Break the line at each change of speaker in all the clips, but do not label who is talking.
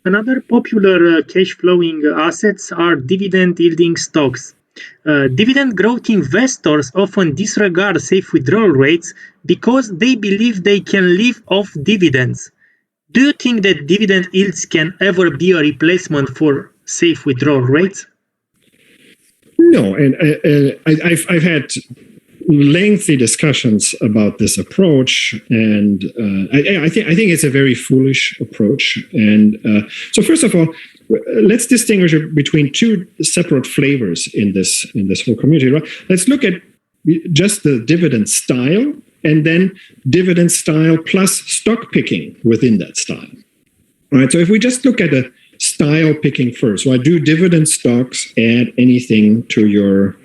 Another popular cash flowing assets are dividend yielding stocks. Dividend growth investors often disregard safe withdrawal rates because they believe they can live off dividends. Do you think that dividend yields can ever be a replacement for safe withdrawal rates?
No, and I've had lengthy discussions about this approach, and I think it's a very foolish approach. And so, first of all, let's distinguish between two separate flavors in this whole community. Right? Let's look at just the dividend style, and then dividend style plus stock picking within that style. All right. So if we just look at the style picking first, right? Do dividend stocks add anything to your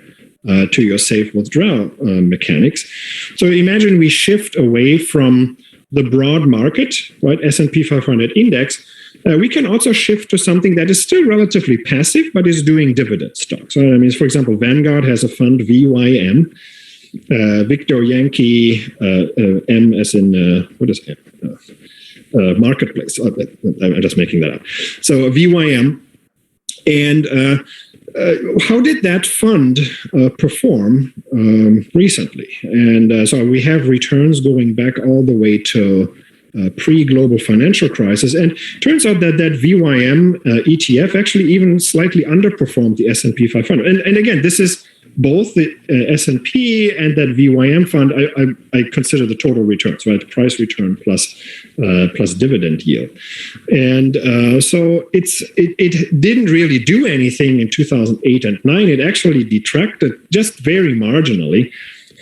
safe withdrawal mechanics? So imagine we shift away from the broad market, right? S&P 500 index. We can also shift to something that is still relatively passive, but is doing dividend stocks. Right? I mean, for example, Vanguard has a fund, VYM, Victor Yankee, M as in, what is it? Marketplace. I'm just making that up. So VYM. And how did that fund perform recently? And so we have returns going back all the way to pre-global financial crisis. And turns out that VYM ETF actually even slightly underperformed the S&P 500. And again, this is both the S&P and that VYM fund. I consider the total returns, right? Price return plus dividend yield. And so it didn't really do anything in 2008 and 9. It actually detracted just very marginally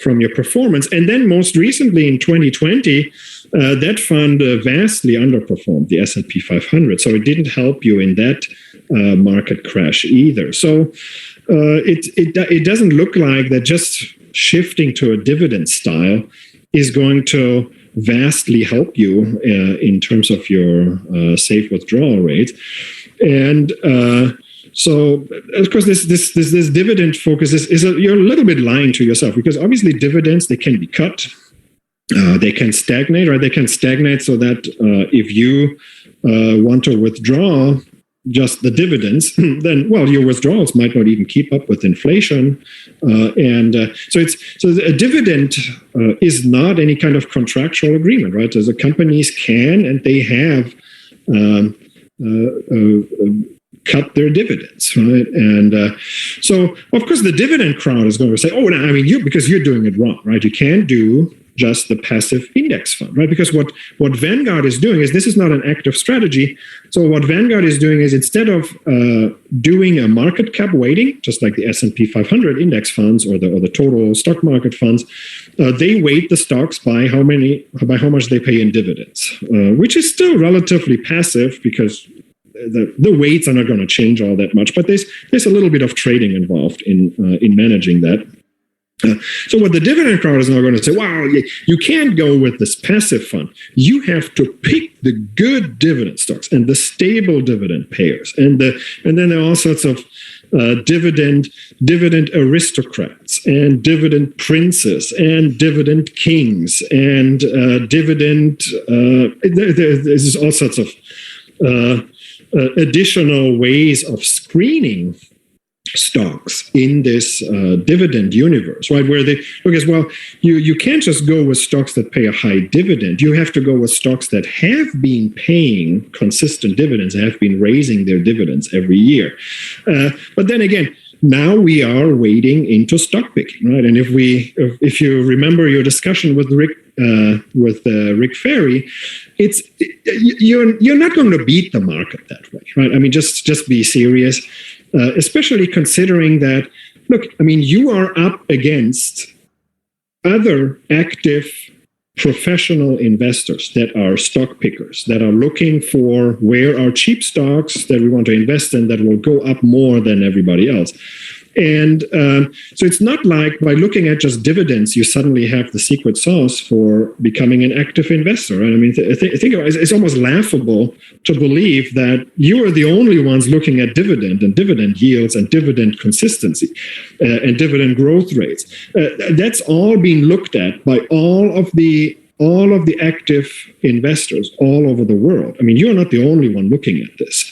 from your performance. And then most recently in 2020, that fund vastly underperformed the S&P 500. So it didn't help you in that market crash either. So it doesn't look like that just shifting to a dividend style is going to vastly help you in terms of your safe withdrawal rate. And so, of course, this dividend focus you're a little bit lying to yourself, because obviously dividends, they can be cut. They can stagnate, right? They can stagnate so that if you want to withdraw just the dividends, then, well, your withdrawals might not even keep up with inflation. So a dividend is not any kind of contractual agreement, right? So the companies can, and they have cut their dividends, right? And so, of course, the dividend crowd is going to say, oh, no, I mean, because you're doing it wrong, right? You can't do just the passive index fund, right? Because what Vanguard is doing is, this is not an active strategy. So what Vanguard is doing is, instead of doing a market cap weighting, just like the S&P 500 index funds or the total stock market funds, they weight the stocks by how much they pay in dividends, which is still relatively passive, because the weights are not going to change all that much. But there's a little bit of trading involved in managing that. So what the dividend crowd is now going to say, wow, you can't go with this passive fund. You have to pick the good dividend stocks and the stable dividend payers. And then there are all sorts of dividend aristocrats and dividend princes and dividend kings and there's all sorts of additional ways of screening stocks in this dividend universe, right? Where because you can't just go with stocks that pay a high dividend. You have to go with stocks that have been paying consistent dividends, have been raising their dividends every year. But then again, now we are wading into stock picking, right? And if you remember your discussion with Rick Ferry, you're not going to beat the market that way, right? I mean, just be serious. Especially considering that, look, I mean, you are up against other active professional investors that are stock pickers, that are looking for where are cheap stocks that we want to invest in that will go up more than everybody else. And so it's not like by looking at just dividends, you suddenly have the secret sauce for becoming an active investor. Right? I mean, think about it, it's almost laughable to believe that you are the only ones looking at dividend and dividend yields and dividend consistency and dividend growth rates. That's all being looked at by all of the all of the active investors all over the world. I mean, you're not the only one looking at this.